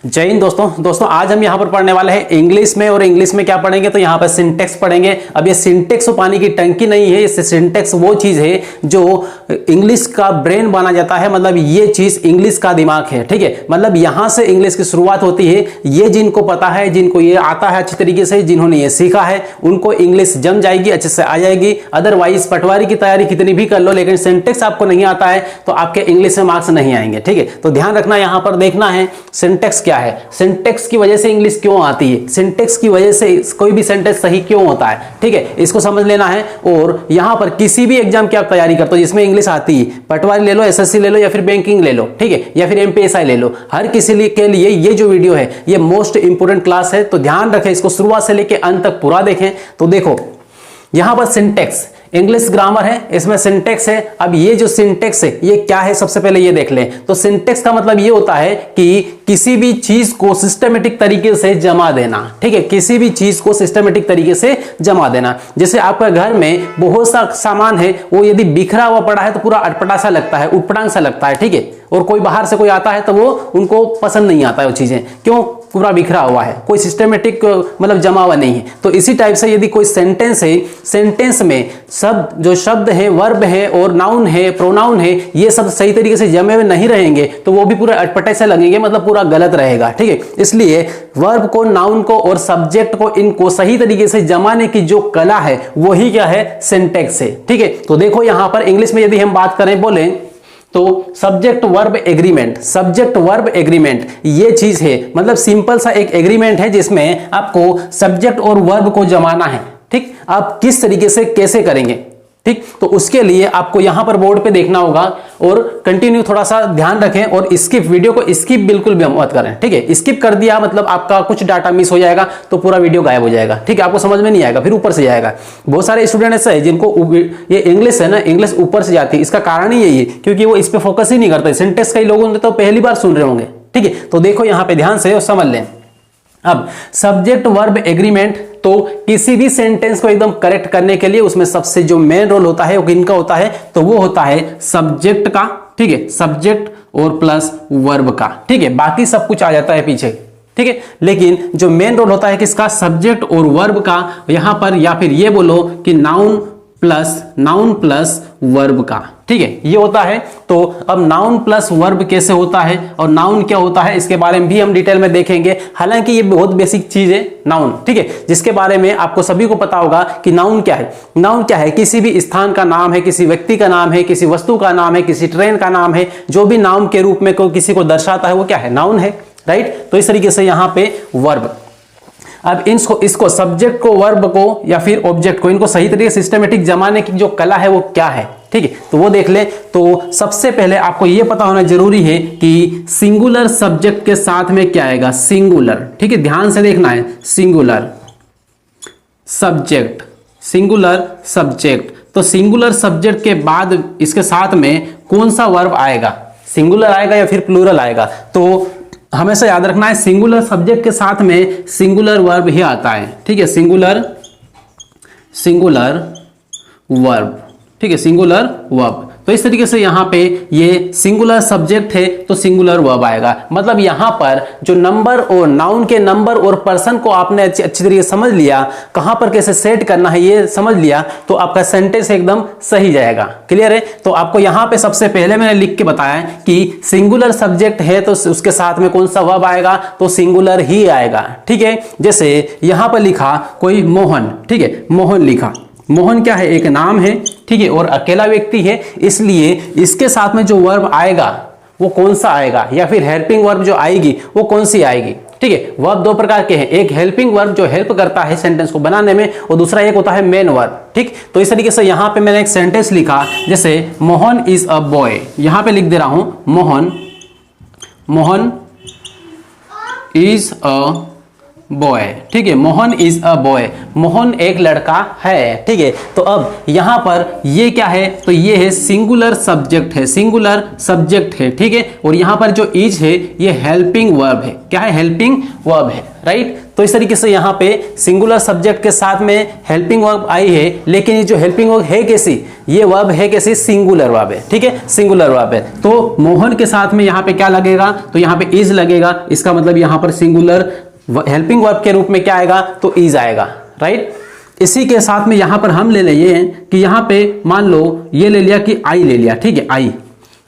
जय हिंद दोस्तों आज हम यहाँ पर पढ़ने वाले हैं इंग्लिश में। और इंग्लिश में क्या पढ़ेंगे तो यहाँ पर सिंटेक्स पढ़ेंगे। अब ये सिंटेक्स पानी की टंकी नहीं है, इससे सिंटेक्स वो चीज है जो इंग्लिश का ब्रेन बना जाता है। मतलब ये चीज इंग्लिश का दिमाग है, ठीक है। मतलब यहाँ से इंग्लिश की शुरुआत होती है। ये जिनको पता है, जिनको ये आता है अच्छी तरीके से, जिन्होंने ये सीखा है, उनको इंग्लिश जम जाएगी, अच्छे से आ जाएगी। अदरवाइज पटवारी की तैयारी कितनी भी कर लो, लेकिन सिंटेक्स आपको नहीं आता है तो आपके इंग्लिश में मार्क्स नहीं आएंगे, ठीक है। तो ध्यान रखना, यहाँ पर देखना है सिंटेक्स क्या है, सिंटेक्स की वजह से इंग्लिश क्यों आती है, सिंटेक्स की वजह से कोई भी सेंटेंस सही क्यों होता है, ठीक है। इसको समझ लेना है। और यहाँ पर किसी भी एग्जाम की आप तैयारी करते हो जिसमें इंग्लिश आती है, पटवारी ले लो, एसएससी ले लो, या फिर बैंकिंग ले लो, ठीक है, या फिर एमपीएसआई ले लो, हर किसी के लिए ये जो वीडियो है ये मोस्ट इंपोर्टेंट क्लास है। तो ध्यान रखें, इसको शुरुआत से लेकर अंत तक पूरा देखें। तो देखो यहां पर सिंटेक्स इंग्लिश ग्रामर है, इसमें सिंटेक्स है। अब ये जो सिंटेक्स है ये क्या है, सबसे पहले ये देख लें। तो सिंटेक्स का मतलब ये होता है कि किसी भी चीज को सिस्टमेटिक तरीके से जमा देना, ठीक है, किसी भी चीज को सिस्टमेटिक तरीके से जमा देना। जैसे आपका घर में बहुत सा सामान है, वो यदि बिखरा हुआ पड़ा है तो पूरा अटपटा सा लगता है, उटपटांग सा लगता है, ठीक है। और कोई बाहर से कोई आता है तो वो उनको पसंद नहीं आता है वो चीजें, क्यों, पूरा बिखरा हुआ है, कोई सिस्टमेटिक मतलब जमा हुआ नहीं है। तो इसी टाइप से यदि कोई सेंटेंस है, सेंटेंस में सब जो शब्द है, वर्ब है और नाउन है, प्रोनाउन है, ये सब सही तरीके से जमे हुए नहीं रहेंगे तो वो भी पूरे अटपटे से लगेंगे, मतलब पूरा गलत रहेगा, ठीक है। इसलिए वर्ब को, नाउन को और सब्जेक्ट को, इनको सही तरीके से जमाने की जो कला है वही क्या है, सिंटेक्स है, ठीक है। तो देखो यहां पर इंग्लिश में यदि हम बात करें, बोले तो subject verb agreement, subject verb agreement ये चीज है। मतलब सिंपल सा एक एग्रीमेंट है जिसमें आपको सब्जेक्ट और वर्ब को जमाना है, ठीक। आप किस तरीके से कैसे करेंगे, ठीक। तो उसके लिए आपको यहां पर बोर्ड पे देखना होगा और कंटिन्यू थोड़ा सा ध्यान रखें और स्किप, वीडियो को स्किप बिल्कुल भी मत करें, ठीक है। स्किप कर दिया मतलब आपका कुछ डाटा मिस हो जाएगा तो पूरा वीडियो गायब हो जाएगा, ठीक है। आपको समझ में नहीं आएगा, फिर ऊपर से जाएगा। बहुत सारे स्टूडेंट ऐसे हैं जिनको ये इंग्लिश है ना, इंग्लिश ऊपर से जाती है। इसका कारण ही यही है क्योंकि वो इस पे फोकस ही नहीं करते। सिंटेक्स कई लोगों ने तो पहली बार सुन रहे होंगे, ठीक है। तो देखो यहाँ पे ध्यान से और समझ लें। अब सब्जेक्ट वर्ब एग्रीमेंट, तो किसी भी सेंटेंस को एकदम करेक्ट करने के लिए उसमें सबसे जो मेन रोल होता है वो किनका होता है, तो वो होता है सब्जेक्ट का, ठीक है, सब्जेक्ट और प्लस वर्ब का, ठीक है। बाकी सब कुछ आ जाता है पीछे, ठीक है। लेकिन जो मेन रोल होता है किसका, सब्जेक्ट और वर्ब का यहां पर, या फिर ये बोलो कि नाउन प्लस वर्ब का, ठीक है, ये होता है। तो अब नाउन प्लस वर्ब कैसे होता है और नाउन क्या होता है इसके बारे में भी हम डिटेल में देखेंगे। हालांकि ये बहुत बेसिक चीज है नाउन, ठीक है, जिसके बारे में आपको सभी को पता होगा कि नाउन क्या है। नाउन क्या है, किसी भी स्थान का नाम है, किसी व्यक्ति का नाम है, किसी वस्तु का नाम है, किसी ट्रेन का नाम है, जो भी नाम के रूप में कोई किसी को दर्शाता है वो क्या है, नाउन है, राइट। तो इस तरीके से यहाँ पे वर्ब। अब इसको सब्जेक्ट को, वर्ब को या फिर ऑब्जेक्ट को, इनको सही तरीके से सिस्टमेटिक जमाने की जो कला है वो क्या है, ठीक है। तो वो देख ले। तो सबसे पहले आपको ये पता होना जरूरी है कि सिंगुलर सब्जेक्ट के साथ में क्या आएगा, सिंगुलर, ठीक है, ध्यान से देखना है। सिंगुलर सब्जेक्ट, सिंगुलर सब्जेक्ट, तो सिंगुलर सब्जेक्ट के बाद इसके साथ में कौन सा वर्ब आएगा, सिंगुलर आएगा या फिर प्लूरल आएगा। तो हमेशा याद रखना है सिंगुलर सब्जेक्ट के साथ में सिंगुलर वर्ब ही आता है, ठीक है, सिंगुलर वर्ब, ठीक है, सिंगुलर वर्ब। तो इस तरीके से यहाँ पे ये सिंगुलर सब्जेक्ट है तो सिंगुलर वर्ब आएगा। मतलब यहाँ पर जो नंबर और नाउन के नंबर और पर्सन को आपने अच्छी तरीके से समझ लिया, कहाँ पर कैसे सेट करना है ये समझ लिया, तो आपका सेंटेंस एकदम सही जाएगा। क्लियर है। तो आपको यहाँ पे सबसे पहले मैंने लिख के बताया कि सिंगुलर सब्जेक्ट है तो उसके साथ में कौन सा वर्ब आएगा, तो सिंगुलर ही आएगा, ठीक है। जैसे यहाँ पर लिखा कोई मोहन, ठीक है, मोहन लिखा, मोहन क्या है, एक नाम है, ठीक है, और अकेला व्यक्ति है, इसलिए इसके साथ में जो वर्ब आएगा वो कौन सा आएगा, या फिर हेल्पिंग वर्ब जो आएगी वो कौन सी आएगी, ठीक है। वर्ब दो प्रकार के हैं, एक हेल्पिंग वर्ब जो हेल्प करता है सेंटेंस को बनाने में, और दूसरा एक होता है मेन वर्ब, ठीक। तो इस तरीके से यहाँ पे मैंने एक सेंटेंस लिखा, जैसे मोहन इज अ बॉय, यहाँ पे लिख दे रहा हूं मोहन इज अ बॉय, ठीक है, Mohan is a boy, Mohan एक लड़का है, ठीक है। तो अब यहां पर ये क्या है, तो ये है सिंगुलर सब्जेक्ट है, सिंगुलर सब्जेक्ट है, ठीक है। और यहां पर जो इज है ये हेल्पिंग वर्ब है, क्या है, हेल्पिंग वर्ब है, राइट। तो इस तरीके से यहाँ पे सिंगुलर सब्जेक्ट के साथ में हेल्पिंग वर्ब आई है, लेकिन ये जो हेल्पिंग वर्ब है कैसी, ये वर्ब है कैसी, सिंगुलर वर्ब है, ठीक है, सिंगुलर वर्ब है। तो मोहन के साथ में यहाँ पे क्या लगेगा, तो यहाँ पे इज लगेगा, इसका मतलब यहाँ पर सिंगुलर हेल्पिंग वर्ब के रूप में क्या आएगा, तो इज आएगा, राइट। इसी के साथ में यहाँ पर हम ले लिए कि यहाँ पे मान लो ये ले लिया कि आई ले लिया, ठीक है, आई।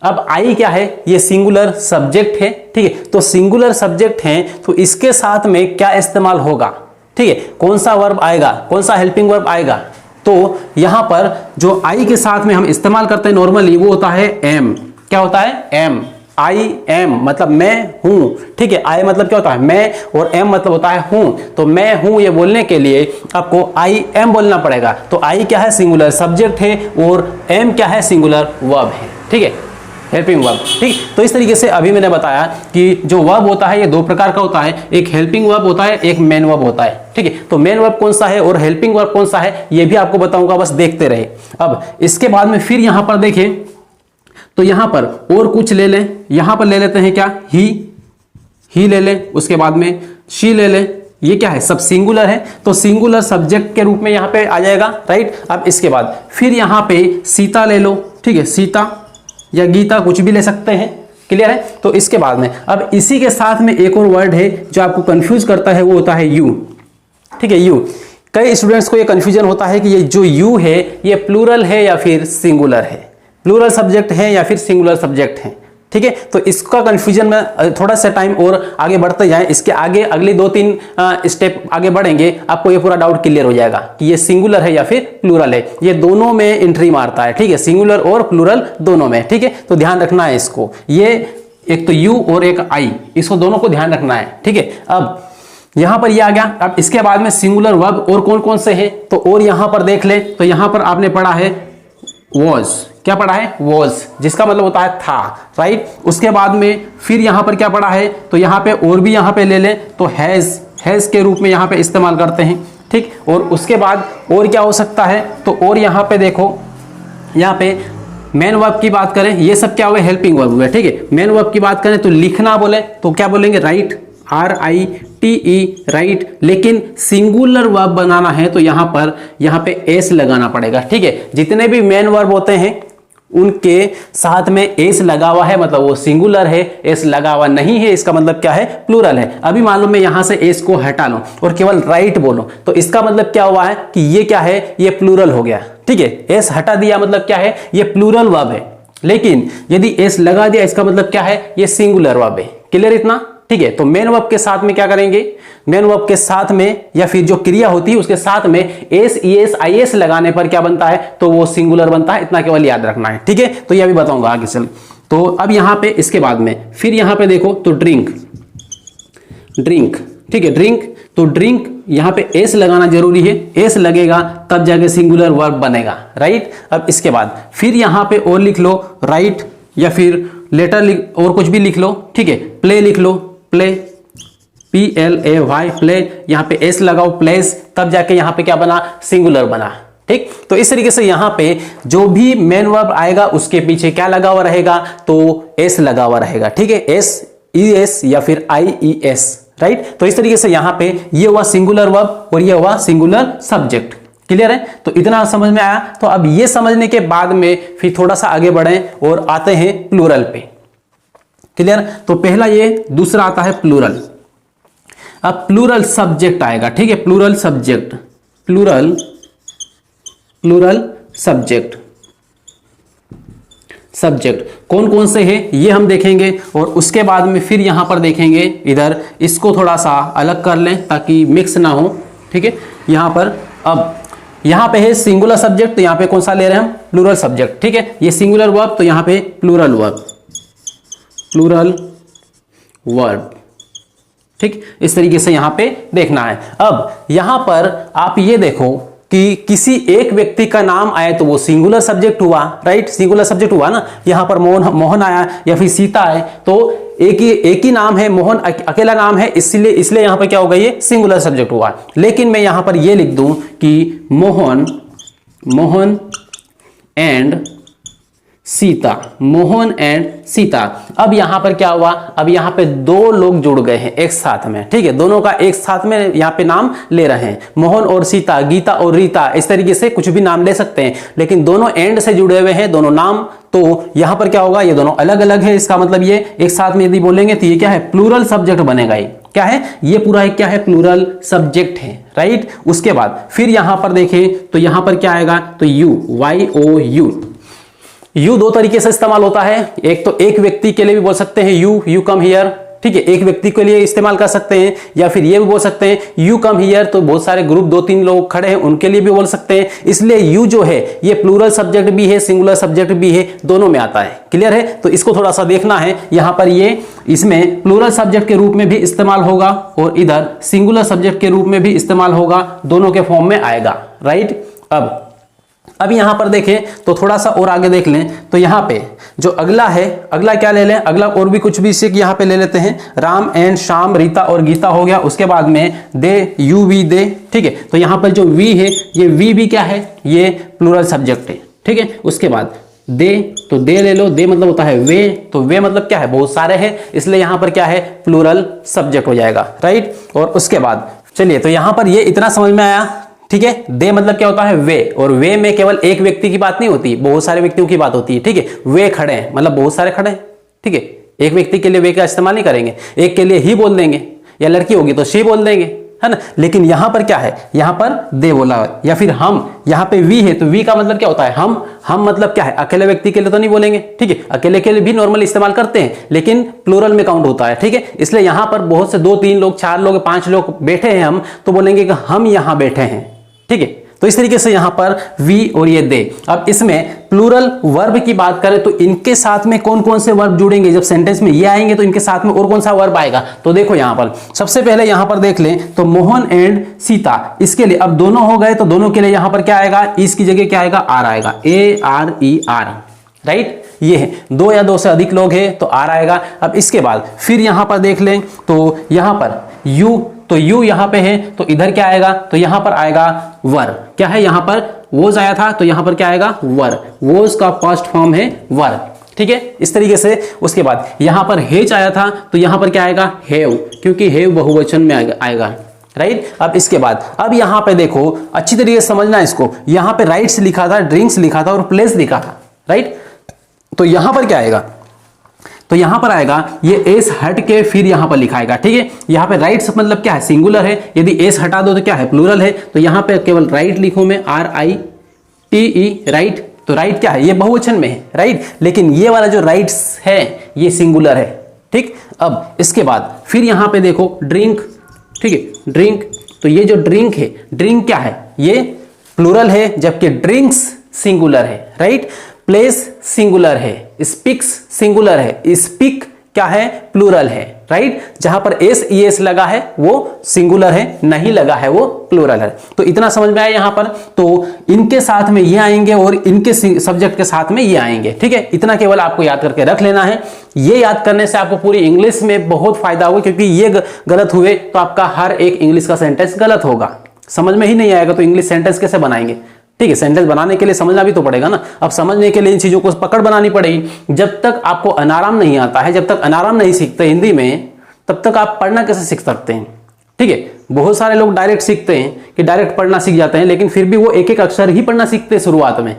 अब आई क्या है, ये सिंगुलर सब्जेक्ट है, ठीक है। तो सिंगुलर सब्जेक्ट है तो इसके साथ में क्या इस्तेमाल होगा, ठीक है, कौन सा वर्ब आएगा, कौन सा हेल्पिंग वर्ब आएगा। तो यहां पर जो आई के साथ में हम इस्तेमाल करते हैं नॉर्मली वो होता है एम। क्या होता है, एम। आई एम मतलब मैं हूं, ठीक है। आई मतलब क्या होता है, मैं, और एम मतलब होता है हूं। तो मैं हूं ये बोलने के लिए आपको आई एम बोलना पड़ेगा। तो आई क्या है, सिंगुलर सब्जेक्ट है, और एम क्या है, सिंगुलर वर्ब है, ठीक है, हेल्पिंग वर्ब, ठीक। तो इस तरीके से अभी मैंने बताया कि जो वर्ब होता है ये दो प्रकार का होता है, एक हेल्पिंग वर्ब होता है, एक मेन वर्ब होता है, ठीक है। तो मेन वर्ब कौन सा है और हेल्पिंग वर्ब कौन सा है ये भी आपको बताऊंगा, बस देखते रहे। अब इसके बाद में फिर यहां पर देखें तो यहां पर और कुछ ले लें, यहां पर ले लेते हैं क्या, ही ले लें, उसके बाद में शी ले लें। ये क्या है, सब सिंगुलर है, तो सिंगुलर सब्जेक्ट के रूप में यहां पे आ जाएगा, राइट। अब इसके बाद फिर यहां पे सीता ले लो, ठीक है, सीता या गीता कुछ भी ले सकते हैं, क्लियर है। तो इसके बाद में अब इसी के साथ में एक और वर्ड है जो आपको कंफ्यूज करता है, वो होता है यू, ठीक है, यू। कई स्टूडेंट्स को ये कंफ्यूजन होता है कि ये जो यू है ये प्लूरल है या फिर सिंगुलर है, प्लूरल सब्जेक्ट है या फिर सिंगुलर सब्जेक्ट है, ठीक है। तो इसका कंफ्यूजन में थोड़ा सा टाइम और आगे बढ़ते जाएं, इसके आगे अगली 2-3 स्टेप आगे बढ़ेंगे, आपको ये पूरा डाउट क्लियर हो जाएगा कि ये सिंगुलर है या फिर प्लूरल है। ये दोनों में एंट्री मारता है, ठीक है, सिंगुलर और प्लूरल दोनों में, ठीक है। तो ध्यान रखना है इसको, ये एक तो यू और एक आई, इसको दोनों को ध्यान रखना है, ठीक है। अब यहां पर ये आ गया। अब इसके बाद में सिंगुलर वर्ब और कौन कौन से हैं, तो और यहां पर देख ले, तो यहां पर आपने पढ़ा है वॉज, क्या पढ़ा है, वॉज, जिसका मतलब होता है था, राइट। उसके बाद में फिर यहां पर क्या पढ़ा है, तो यहां पे और भी यहां पे ले लें तो हैज के रूप में यहां पे इस्तेमाल करते हैं, ठीक। और उसके बाद और क्या हो सकता है, तो और यहां पे देखो, यहां पे मेन वर्ब की बात करें, ये सब क्या हुए, हेल्पिंग वर्ब हुए, ठीक है। मेन वर्ब की बात करें तो लिखना बोले तो क्या बोलेंगे, राइट, RITE, राइट। लेकिन सिंगुलर वर्ब बनाना है तो यहां पे एस लगाना पड़ेगा, ठीक है। जितने भी मेन वर्ब होते हैं उनके साथ में एस लगा हुआ है मतलब वो सिंगुलर है, एस लगा हुआ नहीं है इसका मतलब क्या है, प्लूरल है। अभी मान लो मैं यहां से एस को हटा लूं और केवल राइट बोलो तो इसका मतलब क्या हुआ है कि ये क्या है, ये प्लूरल हो गया, ठीक है। एस हटा दिया मतलब क्या है, ये प्लूरल वर्ब है। लेकिन यदि एस लगा दिया इसका मतलब क्या है, ये सिंगुलर वर्ब है। क्लियर इतना, ठीक है। तो मेन वर्ब के साथ में क्या करेंगे, मेन वर्ब के साथ में या फिर जो क्रिया होती है उसके साथ में एस, ईएस, आईएस लगाने पर क्या बनता है, तो वो सिंगुलर बनता है। इतना केवल याद रखना है, ठीक है। तो ये भी बताऊंगा आगे चल। तो अब यहां पे इसके बाद में फिर यहां पे देखो तो ड्रिंक, ठीक है, ड्रिंक। तो ड्रिंक यहां पे एस लगाना जरूरी है, एस लगेगा तब जाके सिंगुलर वर्ब बनेगा, राइट। अब इसके बाद फिर यहां पे और लिख लो, राइट, या फिर लेटर और कुछ भी लिख लो, ठीक है। प्ले लिख लो, प्ले, PLAY, प्ले, यहां पे एस लगाओ, प्लेस, तब जाके यहां पे क्या बना, सिंगुलर बना, ठीक। तो इस तरीके से यहां पे जो भी मेन वर्ब आएगा उसके पीछे क्या लगा हुआ रहेगा, तो एस लगा हुआ रहेगा, ठीक है, SES या फिर IES, राइट। तो इस तरीके से यहां पे ये हुआ सिंगुलर वर्ब और ये हुआ सिंगुलर सब्जेक्ट। क्लियर है, तो इतना समझ में आया। तो अब ये समझने के बाद में फिर थोड़ा सा आगे बढ़ें और आते हैं प्लूरल पे। क्लियर, तो पहला ये, दूसरा आता है प्लूरल। अब प्लूरल सब्जेक्ट आएगा, ठीक है, प्लूरल सब्जेक्ट, प्लूरल सब्जेक्ट कौन कौन से हैं ये हम देखेंगे। और उसके बाद में फिर यहां पर देखेंगे, इधर इसको थोड़ा सा अलग कर लें ताकि मिक्स ना हो, ठीक है। यहां पर अब यहां पे है सिंगुलर सब्जेक्ट, तो यहां पे कौन सा ले रहे हैं हम, प्लूरल सब्जेक्ट, ठीक है। ये सिंगुलर वर्ब तो यहां पे प्लूरल वर्ब, ठीक। इस तरीके से यहां पे देखना है। अब यहां पर आप ये देखो कि किसी एक व्यक्ति का नाम आए तो वो सिंगुलर सब्जेक्ट हुआ, राइट, सिंगुलर सब्जेक्ट हुआ ना। यहां पर मोहन आया या फिर सीता आए तो एक ही नाम है, मोहन अकेला नाम है, इसलिए यहां पर क्या होगा, ये सिंगुलर सब्जेक्ट हुआ। लेकिन मैं यहां पर ये लिख दूं कि मोहन एंड सीता, मोहन एंड सीता। अब यहां पर क्या हुआ, अब यहां पे दो लोग जुड़ गए हैं एक साथ में, ठीक है, दोनों का एक साथ में यहां पे नाम ले रहे हैं, मोहन और सीता, गीता और रीता, इस तरीके से कुछ भी नाम ले सकते हैं, लेकिन दोनों एंड से जुड़े हुए हैं दोनों नाम। तो यहां पर क्या होगा, ये दोनों अलग अलग है, इसका मतलब ये एक साथ में यदि बोलेंगे तो ये क्या है, प्लूरल सब्जेक्ट बनेगा। ये क्या है, ये पूरा एक क्या है, प्लूरल सब्जेक्ट है, राइट। उसके बाद फिर यहां पर देखें तो यहां पर क्या आएगा, तो यू, YOU। यू दो तरीके से इस्तेमाल होता है, एक तो एक व्यक्ति के लिए भी बोल सकते हैं यू कम हियर, ठीक है, एक व्यक्ति के लिए इस्तेमाल कर सकते हैं, या फिर ये भी बोल सकते हैं यू कम हियर, तो बहुत सारे ग्रुप 2-3 लोग खड़े हैं उनके लिए भी बोल सकते हैं। इसलिए यू जो है ये प्लूरल सब्जेक्ट भी है, सिंगुलर सब्जेक्ट भी है, दोनों में आता है। क्लियर है, तो इसको थोड़ा सा देखना है। यहां पर ये इसमें प्लूरल सब्जेक्ट के रूप में भी इस्तेमाल होगा और इधर सिंगुलर सब्जेक्ट के रूप में भी इस्तेमाल होगा, दोनों के फॉर्म में आएगा, राइट। अब यहां पर देखें तो थोड़ा सा और आगे देख लें, तो यहां पे जो अगला है, अगला क्या ले लें, अगला और भी कुछ भी इसे यहां पे ले लेते हैं, राम एंड श्याम, रीता और गीता हो गया। उसके बाद में दे, यू वी दे, ठीक है, तो यहां पर जो वी है, ये वी भी क्या है, ये प्लूरल सब्जेक्ट है, ठीक है। उसके बाद दे, तो दे ले लो, दे मतलब होता है वे, तो वे मतलब क्या है, बहुत सारे हैं, इसलिए यहां पर क्या है, प्लूरल सब्जेक्ट हो जाएगा, राइट। और उसके बाद चलिए, तो यहां पर ये इतना समझ में आया, ठीक है। दे मतलब क्या होता है, वे, और वे में केवल एक व्यक्ति की बात नहीं होती, बहुत सारे व्यक्तियों की बात होती है, ठीक है। वे खड़े हैं मतलब बहुत सारे खड़े हैं, ठीक है, एक व्यक्ति के लिए वे का इस्तेमाल नहीं करेंगे, एक के लिए ही बोल देंगे, या लड़की होगी तो शी बोल देंगे, है ना। लेकिन यहां पर क्या है, यहां पर दे बोला है, या फिर हम, यहां पे वी है तो वी का मतलब क्या होता है, हम मतलब क्या है, अकेले व्यक्ति के लिए तो नहीं बोलेंगे, ठीक है, अकेले के लिए भी नॉर्मल इस्तेमाल करते हैं, लेकिन प्लूरल में काउंट होता है, ठीक है। इसलिए यहां पर बहुत से 2-3 लोग, 4 लोग, 5 लोग बैठे हैं हम, तो बोलेंगे कि हम यहां बैठे हैं, ठीक है। तो इस तरीके से यहां पर वी और ये दे। अब इसमें प्लूरल वर्ब की बात करें तो इनके साथ में कौन कौन से वर्ब जुड़ेंगे, जब सेंटेंस में ये आएंगे तो इनके साथ में और कौन सा वर्ब आएगा, तो देखो यहां पर सबसे पहले यहां पर देख लें तो मोहन एंड सीता, इसके लिए अब दोनों हो गए तो दोनों के लिए यहां पर क्या आएगा, इसकी जगह क्या आएगा, आर आएगा, ARER, राइट। ये है, 2 या 2 से अधिक लोग हैं तो आर आएगा। अब इसके बाद फिर यहां पर देख लें तो यहां पर यू, तो यू यहां पे है तो इधर क्या आएगा, तो यहां पर आएगा वर, क्या है, यहां पर वोज आया था तो यहां पर क्या आएगा, वर, वोज का पास्ट फॉर्म है वर, ठीक है, इस तरीके से। उसके बाद यहां पर हेज आया था तो यहां पर क्या आएगा, हेव, क्योंकि हेव बहुवचन में आएगा, राइट। अब इसके बाद अब यहां पे देखो अच्छी तरीके से समझना इसको, यहां पे राइट्स लिखा था, ड्रिंक्स लिखा था और प्लेस लिखा था, राइट। तो यहां पर क्या आएगा, तो यहां पर आएगा ये एस हट के फिर यहां पर लिखाएगा, ठीक है। यहां पे राइट्स मतलब क्या है, सिंगुलर है, यदि एस हटा दो तो क्या है, प्लूरल है, तो यहां पे केवल राइट लिखूं मैं, RITE, राइट। तो राइट क्या है, ये बहुवचन में है, राइट, लेकिन ये वाला जो राइट्स है ये सिंगुलर है, ठीक। अब इसके बाद फिर यहां पे देखो ड्रिंक, ठीक है, ड्रिंक, तो ये जो ड्रिंक है, ड्रिंक क्या है, ये प्लूरल है, जबकि ड्रिंक्स सिंगुलर है, राइट। प्लेस सिंगुलर है, स्पीक्स सिंगुलर है, स्पीक क्या है, प्लूरल है, राइट। जहां पर SES लगा है वो सिंगुलर है, नहीं लगा है वो प्लूरल है। तो इतना समझ में आया यहां पर, तो इनके साथ में ये आएंगे और इनके सब्जेक्ट के साथ में ये आएंगे, ठीक है। इतना केवल आपको याद करके रख लेना है। ये याद करने से आपको पूरी इंग्लिश में बहुत फायदा होगा, क्योंकि ये गलत हुए तो आपका हर एक इंग्लिश का सेंटेंस गलत होगा, समझ में ही नहीं आएगा तो इंग्लिश सेंटेंस कैसे बनाएंगे, ठीक है। सेंटेंस बनाने के लिए समझना भी तो पड़ेगा ना, अब समझने के लिए इन चीजों को पकड़ बनानी पड़ेगी। जब तक आपको अनाराम नहीं आता है, जब तक अनाराम नहीं सीखते हिंदी में, तब तक आप पढ़ना कैसे सीख सकते हैं, ठीक है। बहुत सारे लोग डायरेक्ट सीखते हैं कि डायरेक्ट पढ़ना सीख जाते हैं, लेकिन फिर भी वो एक एक अक्षर ही पढ़ना सीखते हैं शुरुआत में,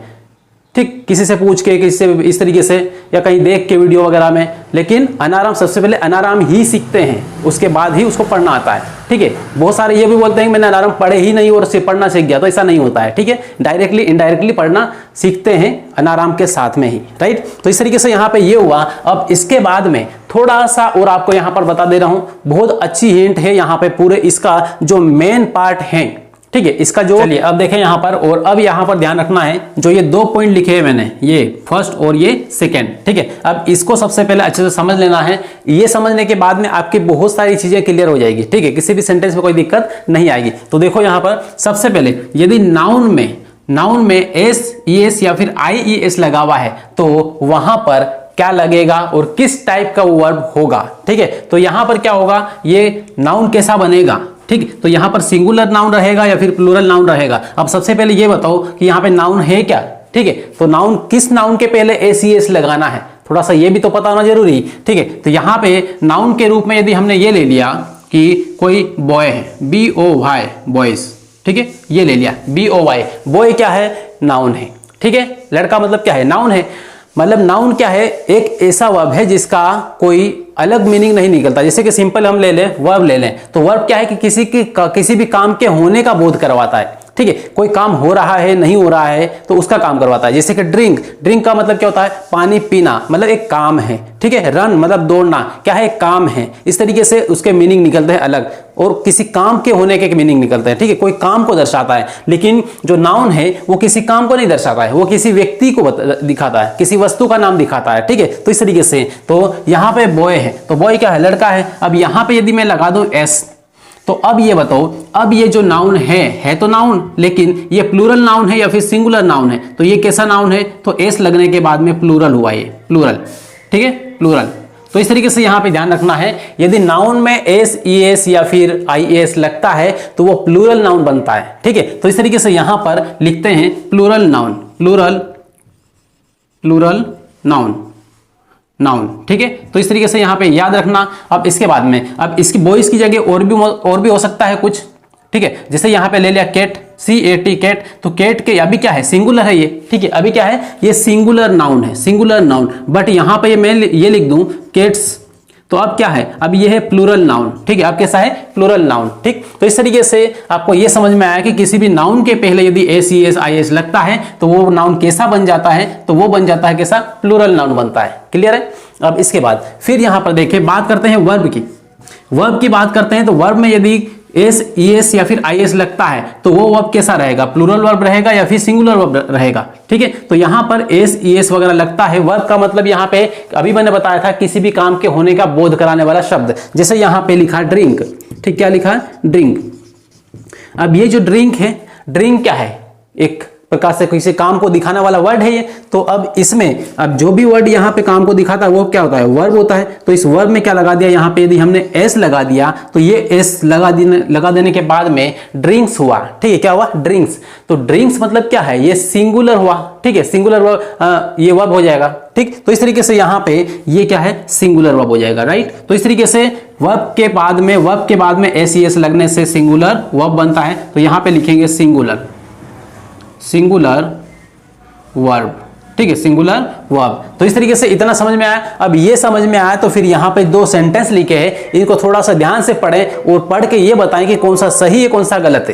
ठीक, किसी से पूछ के, किसी से इस तरीके से, या कहीं देख के वीडियो वगैरह में। लेकिन अनाराम सबसे पहले अनाराम ही सीखते हैं, उसके बाद ही उसको पढ़ना आता है, ठीक है। बहुत सारे ये भी बोलते हैं कि मैंने अनाराम पढ़े ही नहीं और सिर्फ पढ़ना सीख गया, तो ऐसा नहीं होता है, ठीक है। डायरेक्टली इनडायरेक्टली पढ़ना सीखते हैं अनाराम के साथ में ही, राइट। तो इस तरीके से यहाँ पे ये हुआ। अब इसके बाद में थोड़ा सा और आपको यहाँ पर बता दे रहा हूँ, बहुत अच्छी हिंट है यहाँ पे, पूरे इसका जो मेन पार्ट है, ठीक है, इसका जो, चलिए अब देखें यहां पर, और अब यहां पर ध्यान रखना है, जो ये 2 पॉइंट लिखे हैं मैंने, ये फर्स्ट और ये सेकंड, ठीक है। अब इसको सबसे पहले अच्छे से समझ लेना है, ये समझने के बाद में आपकी बहुत सारी चीजें क्लियर हो जाएगी, ठीक है, किसी भी सेंटेंस में कोई दिक्कत नहीं आएगी। तो देखो यहां पर सबसे पहले यदि नाउन में SES या फिर IES लगा हुआ है तो वहां पर क्या लगेगा और किस टाइप का वर्ब होगा, ठीक है। तो यहां पर क्या होगा, ये नाउन कैसा बनेगा, ठीक, तो यहां पर सिंगुलर नाउन रहेगा या फिर प्लूरल नाउन रहेगा। अब सबसे पहले ये बताओ कि यहां पे नाउन है क्या, ठीक है। तो नाउन, किस नाउन के पहले एस ई एस लगाना है, थोड़ा सा ये भी तो पता होना जरूरी, ठीक है। तो यहाँ पे नाउन के रूप में यदि हमने ये ले लिया कि कोई बॉय है, बी ओ वाई, बॉयज, ठीक है, ये ले लिया बी ओ वाई, बॉय क्या है, नाउन है, ठीक है। लड़का मतलब क्या है, नाउन है। मतलब नाउन क्या है, एक ऐसा वर्ब है जिसका कोई अलग मीनिंग नहीं निकलता। जैसे कि सिंपल हम ले लें, वर्ब ले लें, तो वर्ब क्या है कि किसी भी काम के होने का बोध करवाता है, ठीक है। कोई काम हो रहा है, नहीं हो रहा है, तो उसका काम करवाता है। जैसे कि ड्रिंक, ड्रिंक का मतलब क्या होता है, पानी पीना, मतलब एक काम है, ठीक है। रन मतलब दौड़ना, क्या है, काम है। इस तरीके से उसके मीनिंग निकलते हैं अलग, और किसी काम के होने के मीनिंग निकलते हैं, ठीक है। कोई काम को दर्शाता है, लेकिन जो नाउन है वो किसी काम को नहीं दर्शाता है, वो किसी व्यक्ति को दिखाता है, किसी वस्तु का नाम दिखाता है, ठीक है। तो इस तरीके से, तो यहाँ पे बॉय है, तो बॉय क्या है, लड़का है। अब यहाँ पे यदि मैं लगा दूं एस, तो अब ये बताओ, अब ये जो नाउन है तो नाउन, लेकिन ये प्लूरल नाउन है या फिर सिंगुलर नाउन है, तो ये कैसा नाउन है, तो एस लगने के बाद में प्लूरल हुआ, ये प्लूरल, ठीक है, प्लूरल। तो इस तरीके से यहां पे ध्यान रखना है, यदि नाउन में एस ई एस या फिर आई एस लगता है तो वो प्लूरल नाउन बनता है, ठीक है। तो इस तरीके से यहां पर लिखते हैं plural noun, plural noun, noun, ठीक है। तो इस तरीके से यहां पे याद रखना। अब इसके बाद में, अब इसकी बॉयज की जगह और भी हो सकता है कुछ, ठीक है। जैसे यहां पे ले लिया cat, C A T, cat, तो कैट के अभी क्या है, सिंगुलर है ये, ठीक है। अभी क्या है, ये सिंगुलर नाउन है, सिंगुलर नाउन। बट यहां पे मैं ये लिख दूं कैट्स, तो अब क्या है, अब ये है प्लूरल नाउन, ठीक है। अब कैसा है, प्लूरल नाउन, ठीक। तो इस तरीके से आपको ये समझ में आया कि किसी भी नाउन के पहले यदि S E S I S लगता है तो वो नाउन कैसा बन जाता है, तो वो बन जाता है कैसा, प्लूरल नाउन बनता है। क्लियर है। अब इसके बाद फिर यहां पर देखिए, बात करते हैं वर्ब की। वर्ब की बात करते हैं तो वर्ब में यदि एस ई एस या फिर आई एस लगता है तो वो वर्ब कैसा रहेगा, प्लूरल वर्ब रहेगा या फिर सिंगुलर वर्ब रहेगा, ठीक है। तो यहां पर एस ई एस वगैरह लगता है, वर्ब का मतलब यहां पे अभी मैंने बताया था किसी भी काम के होने का बोध कराने वाला शब्द। जैसे यहां पे लिखा ड्रिंक, ठीक, क्या लिखा है, ड्रिंक। अब ये जो ड्रिंक है, ड्रिंक क्या है, एक प्रकार से किसी काम को दिखाने वाला वर्ड है ये। तो अब इसमें, अब जो भी वर्ड यहाँ पे काम को दिखाता है वो क्या होता है, वर्ब होता है। तो इस वर्ब में क्या लगा दिया, यहाँ पे यदि हमने एस लगा दिया तो ये एस लगा देने के बाद में ड्रिंक्स हुआ, ठीक है। क्या हुआ, ड्रिंक्स। तो ड्रिंक्स मतलब क्या है, ये सिंगुलर हुआ, ठीक है, सिंगुलर वर्ब, ये वर्ब हो जाएगा, ठीक। तो इस तरीके से यहाँ पे ये क्या है, सिंगुलर वर्ब हो जाएगा, राइट। तो इस तरीके से वर्ब के बाद में एस ई एस लगने से सिंगुलर वर्ब बनता है। तो यहाँ पे लिखेंगे सिंगुलर वर्ब, ठीक है, सिंगुलर वर्ब। तो इस तरीके से इतना समझ में आया। अब ये समझ में आया तो फिर यहाँ पे दो सेंटेंस लिखे हैं, इनको थोड़ा सा ध्यान से पढ़ें और पढ़ के ये बताएं कि कौन सा सही है कौन सा गलत है।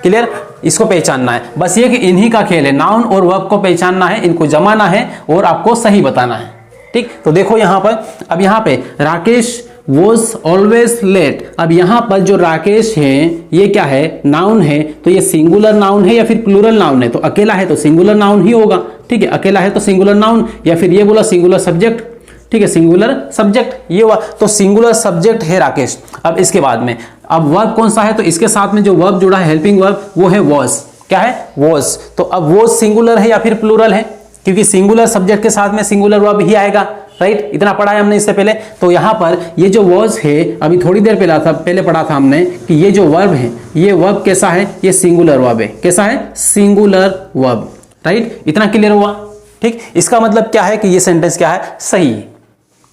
क्लियर, इसको पहचानना है, बस ये कि इन्हीं का खेल है, नाउन और वर्ब को पहचानना है, इनको जमाना है और आपको सही बताना है, ठीक। तो देखो यहाँ पर, अब यहाँ पे राकेश was always late। अब यहां पर जो राकेश है ये क्या है, नाउन है। तो ये सिंगुलर नाउन है या फिर प्लूरल नाउन है, तो अकेला है तो सिंगुलर नाउन ही होगा, ठीक है। अकेला है तो सिंगुलर नाउन, या फिर ये बोला सिंगुलर सब्जेक्ट, ठीक है, सिंगुलर सब्जेक्ट ये हुआ। तो सिंगुलर सब्जेक्ट है राकेश। अब इसके बाद में, अब वर्ब कौन सा है, तो इसके साथ में जो वर्ब जुड़ा है, हेल्पिंग वर्ब, वो है was। क्या है, was। तो अब was सिंगुलर है या फिर प्लूरल है, क्योंकि सिंगुलर सब्जेक्ट के साथ में सिंगुलर वर्ब ही आएगा, राइट। इतना पढ़ा है हमने इससे पहले। तो यहां पर ये जो वर्ब है, अभी थोड़ी देर पहले पढ़ा था हमने कि ये जो वर्ब है, ये वर्ब कैसा है, ये सिंगुलर वर्ब है। कैसा है, सिंगुलर वर्ब, राइट। इतना क्लियर हुआ, ठीक। इसका मतलब क्या है कि ये सेंटेंस क्या है, सही है,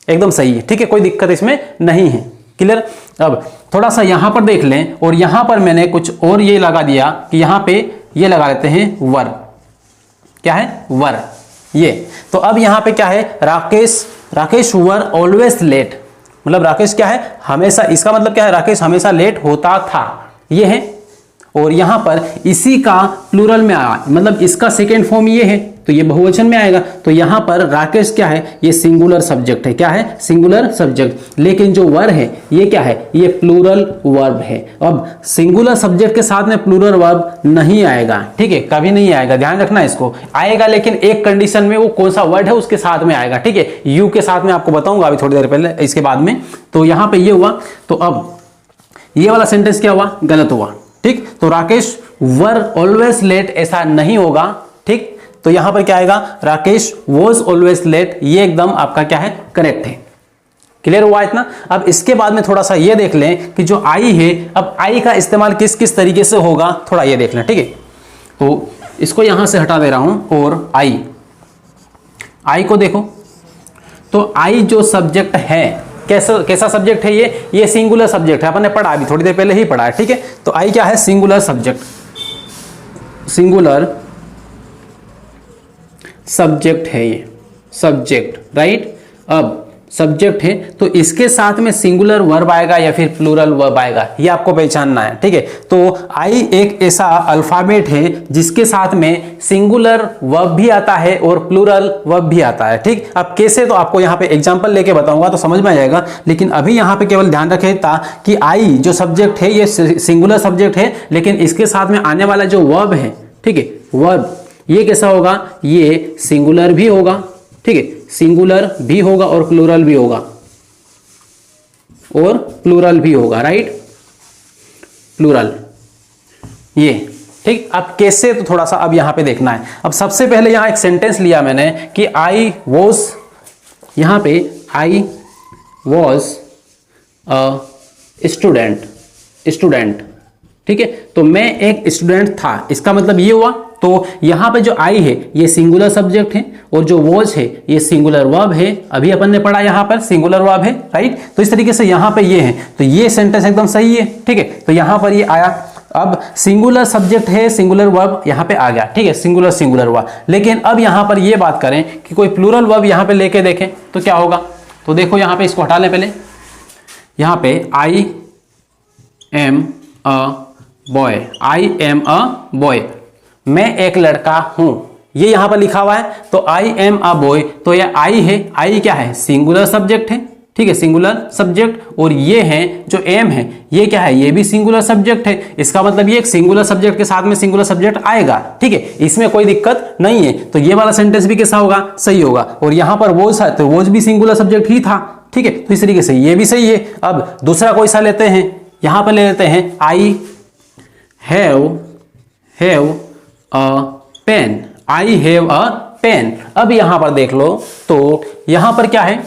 एकदम सही है, ठीक है, कोई दिक्कत इसमें नहीं है। क्लियर। अब थोड़ा सा यहां पर देख लें, और यहां पर मैंने कुछ और ये लगा दिया कि यहां पे ये लगा लेते हैं वर। क्या है, वर, ये। तो अब यहां पे क्या है, राकेश वर ऑलवेज लेट, मतलब राकेश क्या है, हमेशा, इसका मतलब क्या है, राकेश हमेशा लेट होता था, ये है। और यहां पर इसी का प्लूरल में आया, मतलब इसका सेकेंड फॉर्म ये है, तो ये बहुवचन में आएगा। तो यहां पर राकेश क्या है, ये सिंगुलर सब्जेक्ट है। क्या है, सिंगुलर सब्जेक्ट। लेकिन जो वर है ये क्या है, ये प्लूरल वर्ब है। अब सिंगुलर सब्जेक्ट के साथ में प्लूरल वर्ब नहीं आएगा, ठीक है, कभी नहीं आएगा, ध्यान रखना इसको। आएगा लेकिन एक कंडीशन में, वो कौन सा वर्ड है उसके साथ में आएगा, ठीक है। यू के साथ में आपको बताऊंगा अभी थोड़ी देर पहले, इसके बाद में। तो यहां पे ये हुआ। तो अब ये वाला सेंटेंस क्या हुआ, गलत हुआ, ठीक। तो राकेश वर ऑलवेज लेट ऐसा नहीं होगा, ठीक। तो यहां पर क्या आएगा, राकेश वॉज ऑलवेज लेट, ये एकदम आपका क्या है, करेक्ट है। क्लियर हुआ इतना। अब इसके बाद में थोड़ा सा ये देख लें कि जो आई है, अब आई का इस्तेमाल किस किस तरीके से होगा, थोड़ा ये देख लें, ठीक है। तो इसको यहां से हटा दे रहा हूं और आई को देखो, तो आई जो सब्जेक्ट है कैसा सब्जेक्ट है, ये सिंगुलर सब्जेक्ट है, अपन ने पढ़ा अभी थोड़ी देर पहले ही पढ़ा है, ठीक है। तो आई क्या है, सिंगुलर सब्जेक्ट, सिंगुलर सब्जेक्ट है ये, सब्जेक्ट, राइट। अब सब्जेक्ट है तो इसके साथ में सिंगुलर वर्ब आएगा या फिर प्लूरल वर्ब आएगा, ये आपको पहचानना है, ठीक है। तो आई एक ऐसा अल्फाबेट है जिसके साथ में सिंगुलर वर्ब भी आता है और प्लूरल वर्ब भी आता है, ठीक। अब कैसे, तो आपको यहाँ पे एग्जांपल लेके बताऊंगा तो समझ में आ जाएगा, लेकिन अभी यहाँ पे केवल ध्यान रखे था कि आई जो सब्जेक्ट है ये सिंगुलर सब्जेक्ट है, लेकिन इसके साथ में आने वाला जो वर्ब है, ठीक है, वर्ब ये कैसा होगा, ये सिंगुलर भी होगा, ठीक है, सिंगुलर भी होगा और प्लूरल भी होगा, और प्लूरल भी होगा, राइट, प्लूरल, ये, ठीक। अब कैसे, तो थोड़ा सा अब यहां पे देखना है। अब सबसे पहले यहां एक सेंटेंस लिया मैंने कि आई वॉज, यहां पे आई वॉज अ स्टूडेंट, ठीक है। तो मैं एक स्टूडेंट था, इसका मतलब ये हुआ। तो यहां पे जो आई है ये सिंगुलर सब्जेक्ट है और जो वॉज है ये सिंगुलर वर्ब है, अभी अपन ने पढ़ा यहां पर सिंगुलर वर्ब है, राइट। तो इस तरीके से यहां पे ये है, तो ये सेंटेंस एकदम सही है, ठीक है। तो यहां पर ये आया। अब सिंगुलर सब्जेक्ट है, सिंगुलर वर्ब यहां पे आ गया, ठीक है, सिंगुलर हुआ। लेकिन अब यहां पर ये बात करें कि कोई प्लूरल वर्ब यहां पे लेके देखें तो क्या होगा। तो देखो यहां पे, इसको हटा ले पहले, यहां पे I am a boy, I am a boy, मैं एक लड़का हूं, ये यहां पर लिखा हुआ है। तो आई एम अ बॉय, तो ये आई है, आई क्या है, सिंगुलर सब्जेक्ट है, ठीक है, सिंगुलर सब्जेक्ट। और ये है जो एम है, ये क्या है, ये भी सिंगुलर सब्जेक्ट है। इसका मतलब ये एक सिंगुलर सब्जेक्ट के साथ में सिंगुलर सब्जेक्ट आएगा, ठीक है, इसमें कोई दिक्कत नहीं है। तो ये वाला सेंटेंस भी कैसा होगा, सही होगा। और यहां पर वॉज है तो वॉज भी सिंगुलर सब्जेक्ट ही था, ठीक है। तो इस तरीके से ये भी सही है। अब दूसरा कोई सा लेते हैं, यहां पर ले लेते हैं I have a pen, I have a pen. अब यहां पर देख लो, तो यहां पर क्या है,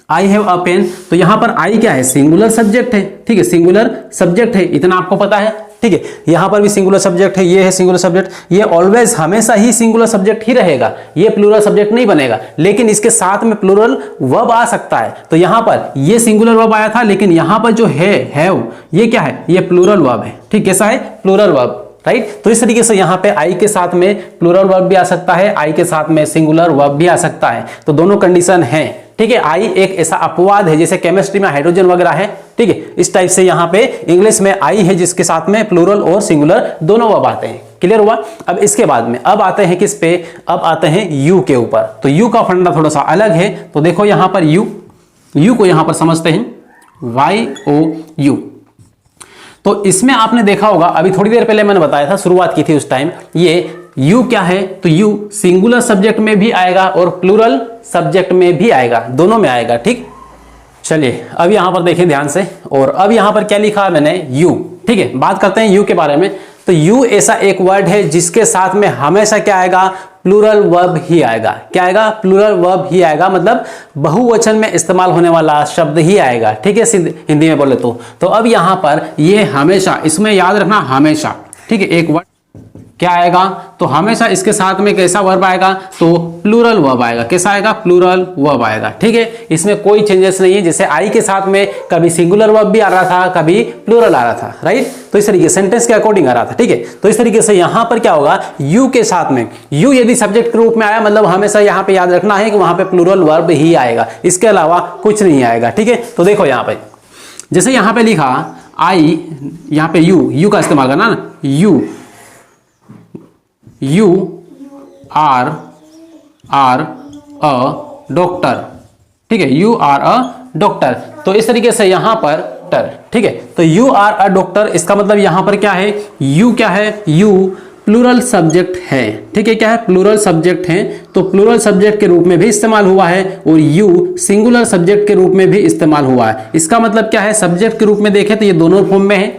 आई हैव अ पेन, तो यहां पर आई क्या है, सिंगुलर सब्जेक्ट है, ठीक है, सिंगुलर सब्जेक्ट है, इतना आपको पता है, ठीक है। यहां पर भी सिंगुलर सब्जेक्ट है, ये है सिंगुलर सब्जेक्ट, ये ऑलवेज हमेशा ही सिंगुलर सब्जेक्ट ही रहेगा, ये प्लूरल सब्जेक्ट नहीं बनेगा। लेकिन इसके साथ में प्लूरल वर्ब आ सकता है। तो यहां पर ये सिंगुलर वर्ब आया था, लेकिन यहां पर जो है हैव, ये क्या है, ये प्लूरल वर्ब है, ठीक, कैसा है, प्लूरल वर्ब, राइट। तो इस तरीके से यहां पे आई के साथ में प्लूरल वर्ब भी आ सकता है, आई के साथ में सिंगुलर वर्ब भी आ सकता है। तो दोनों कंडीशन है, ठीक है। आई एक ऐसा अपवाद है, जैसे केमिस्ट्री में हाइड्रोजन वगैरह है, ठीक है, इस टाइप से यहां पे इंग्लिश में आई है जिसके साथ में प्लूरल और सिंगुलर दोनों वर्ब आते हैं। क्लियर हुआ। अब इसके बाद में अब आते हैं किस पे, अब आते हैं यू के ऊपर। तो यू का फंडा थोड़ा सा अलग है। तो देखो यहां पर यू को यहां पर समझते हैं, YOU। तो इसमें आपने देखा होगा, अभी थोड़ी देर पहले मैंने बताया था, शुरुआत की थी उस टाइम, ये यू क्या है, तो यू सिंगुलर सब्जेक्ट में भी आएगा और प्लूरल सब्जेक्ट में भी आएगा, दोनों में आएगा, ठीक। चलिए अब यहां पर देखिए ध्यान से, और अब यहां पर क्या लिखा है मैंने, यू, ठीक है। बात करते हैं यू के बारे में। तो यू ऐसा एक वर्ड है जिसके साथ में हमेशा क्या आएगा, प्लूरल वर्ब ही आएगा। क्या आएगा, प्लूरल वर्ब ही आएगा, मतलब बहुवचन में इस्तेमाल होने वाला शब्द ही आएगा, ठीक है, हिंदी में बोले तो अब यहां पर ये हमेशा, इसमें याद रखना हमेशा, ठीक है, एक वर्ड क्या आएगा, तो हमेशा इसके साथ में कैसा वर्ब आएगा, तो प्लूरल वर्ब आएगा। कैसा आएगा, प्लूरल वर्ब आएगा, ठीक है। इसमें कोई चेंजेस नहीं है, जैसे आई के साथ में कभी सिंगुलर वर्ब भी आ रहा था, कभी प्लूरल आ रहा था, राइट। तो इस तरीके सेंटेंस के अकॉर्डिंग आ रहा था, ठीक है। तो इस तरीके से यहां पर क्या होगा, यू के साथ में, यू यदि सब्जेक्ट के रूप में आया, मतलब हमेशा यहां पे याद रखना है कि वहां पे प्लूरल वर्ब ही आएगा, इसके अलावा कुछ नहीं आएगा, ठीक है। तो देखो यहां पे, जैसे यहां पे लिखा आई, यहां पे यू का इस्तेमाल करना ना, You are a doctor, ठीक है, you are a doctor। तो इस तरीके से यहां पर ठीक है, तो you are a doctor, इसका मतलब यहां पर क्या है, you क्या है, you प्लूरल सब्जेक्ट है, ठीक है, क्या है, प्लूरल सब्जेक्ट है। तो प्लूरल सब्जेक्ट के रूप में भी इस्तेमाल हुआ है और यू सिंगुलर सब्जेक्ट के रूप में भी इस्तेमाल हुआ है। इसका मतलब क्या है, सब्जेक्ट के रूप में देखें तो ये दोनों फॉर्म में है,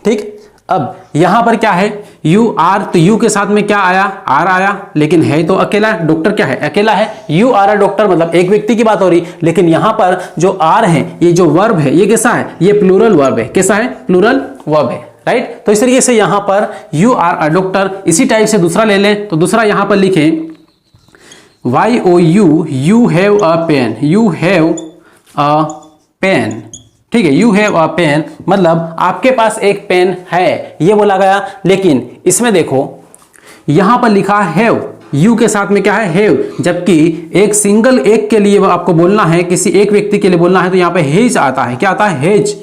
ठीक। अब यहां पर क्या है, यू आर, तो यू के साथ में क्या आया, आर आया, लेकिन है तो अकेला, डॉक्टर क्या है, अकेला है। यू आर अ डॉक्टर मतलब एक व्यक्ति की बात हो रही, लेकिन यहां पर जो आर है, ये जो वर्ब है, ये कैसा है, ये प्लूरल वर्ब है। कैसा है, प्लूरल वर्ब है, राइट। तो इस तरीके से यहां पर यू आर अ डॉक्टर। इसी टाइप से दूसरा ले लें, तो दूसरा यहां पर लिखें YOU, you have a pen, you have a pen, ठीक है, यू हैव अ पेन मतलब आपके पास एक पेन है, ये बोला गया। लेकिन इसमें देखो यहां पर लिखा हैव, यू के साथ में क्या है, हैव, जबकि एक सिंगल एक के लिए आपको बोलना है, किसी एक व्यक्ति के लिए बोलना है, तो यहां पे हेज आता है। क्या आता है, हेज,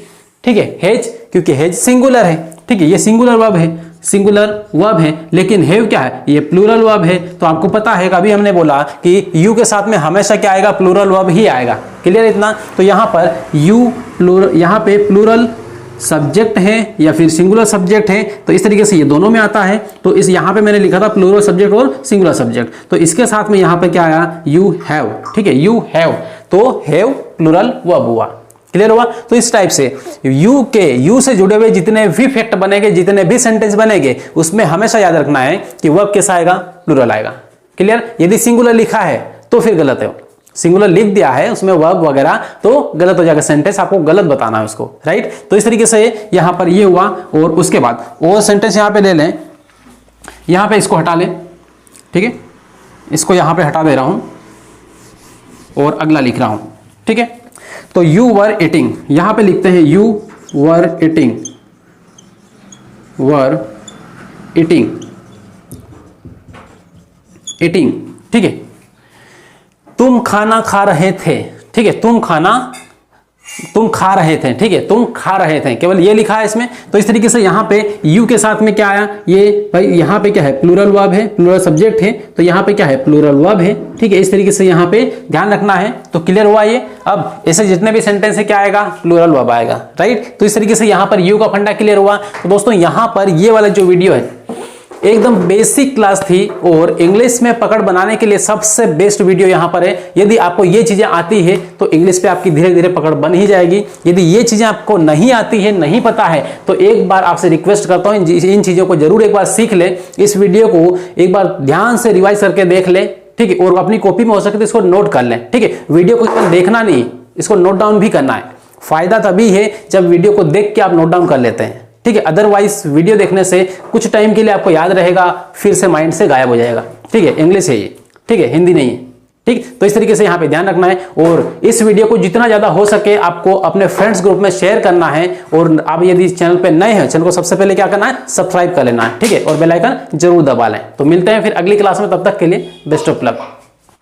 ठीक है, हेज, क्योंकि हेज सिंगुलर है, ठीक है, ये सिंगुलर वर्ब है, सिंगुलर वर्ब है। लेकिन हैव क्या है, ये प्लूरल वर्ब है। तो आपको पता है, अभी हमने बोला कि यू के साथ में हमेशा क्या आएगा, प्लूरल वर्ब ही आएगा। क्लियर इतना। तो यहां पर यू प्लूरल, यहां पे प्लूरल सब्जेक्ट है या फिर सिंगुलर सब्जेक्ट है, तो इस तरीके से ये दोनों में आता है। तो इस यहां पे मैंने लिखा था प्लूरल सब्जेक्ट और सिंगुलर सब्जेक्ट, तो इसके साथ में यहां पे क्या आया, यू हैव, ठीक है, यू हैव। तो हैव प्लूरल वर्ब हुआ। क्लियर हुआ। तो इस टाइप से यू से जुड़े हुए जितने भी फैक्ट बनेंगे, जितने भी सेंटेंस बनेंगे, उसमें हमेशा याद रखना है कि वर्ब कैसा आएगा, प्लूरल आएगा। क्लियर। यदि सिंगुलर लिखा है तो फिर गलत है, सिंगुलर लिख दिया है उसमें वर्ब वगैरह तो गलत हो जाएगा, सेंटेंस आपको गलत बताना है उसको, राइट। तो इस तरीके से यहां पर ये हुआ। और उसके बाद और सेंटेंस यहां पे ले लें, यहां पे इसको हटा लें, ठीक है, इसको यहां पे हटा दे रहा हूं और अगला लिख रहा हूं, ठीक है। तो यू वर ईटिंग, यहां पे लिखते हैं you were eating, were eating, eating, ठीक है, तुम खाना खा रहे थे, ठीक है, तुम खा रहे थे, ठीक है, तुम खा रहे थे, केवल ये लिखा है इसमें। तो इस तरीके से यहां पे यू के साथ में क्या आया, ये भाई यहां पे क्या है, प्लूरल वर्ब है, प्लूरल सब्जेक्ट है, तो यहां पे क्या है, प्लूरल वर्ब है, ठीक है। इस तरीके से यहां पे ध्यान रखना है। तो क्लियर हुआ ये। अब ऐसे जितने भी सेंटेंस है क्या आएगा, प्लूरल वर्ब आएगा, राइट। तो इस तरीके से यहां पर यू का फंडा क्लियर हुआ। तो दोस्तों यहां पर ये वाला जो वीडियो है एकदम बेसिक क्लास थी और इंग्लिश में पकड़ बनाने के लिए सबसे बेस्ट वीडियो यहां पर है। यदि आपको ये चीजें आती है तो इंग्लिश पे आपकी धीरे धीरे पकड़ बन ही जाएगी। यदि ये चीजें आपको नहीं आती है, नहीं पता है, तो एक बार आपसे रिक्वेस्ट करता हूं इन चीजों को जरूर एक बार सीख ले, इस वीडियो को एक बार ध्यान से रिवाइज करके देख ले, ठीक है, और अपनी कॉपी में हो सके तो इसको नोट कर ले, ठीक है। वीडियो को केवल देखना नहीं, इसको नोट डाउन भी करना है। फायदा तभी है जब वीडियो को देख के आप नोट डाउन कर लेते हैं, ठीक है। अदरवाइज वीडियो देखने से कुछ टाइम के लिए आपको याद रहेगा, फिर से माइंड से गायब हो जाएगा, ठीक है। इंग्लिश है ये, ठीक है, हिंदी नहीं है, ठीक। तो इस तरीके से यहाँ पे ध्यान रखना है और इस वीडियो को जितना ज्यादा हो सके आपको अपने फ्रेंड्स ग्रुप में शेयर करना है। और आप यदि चैनल पे नए हैं, चैनल को सबसे पहले क्या करना है, सब्सक्राइब कर लेना है, ठीक है, और बेल आइकन जरूर दबा लें। तो मिलते हैं फिर अगली क्लास में, तब तक के लिए बेस्ट ऑफ लक।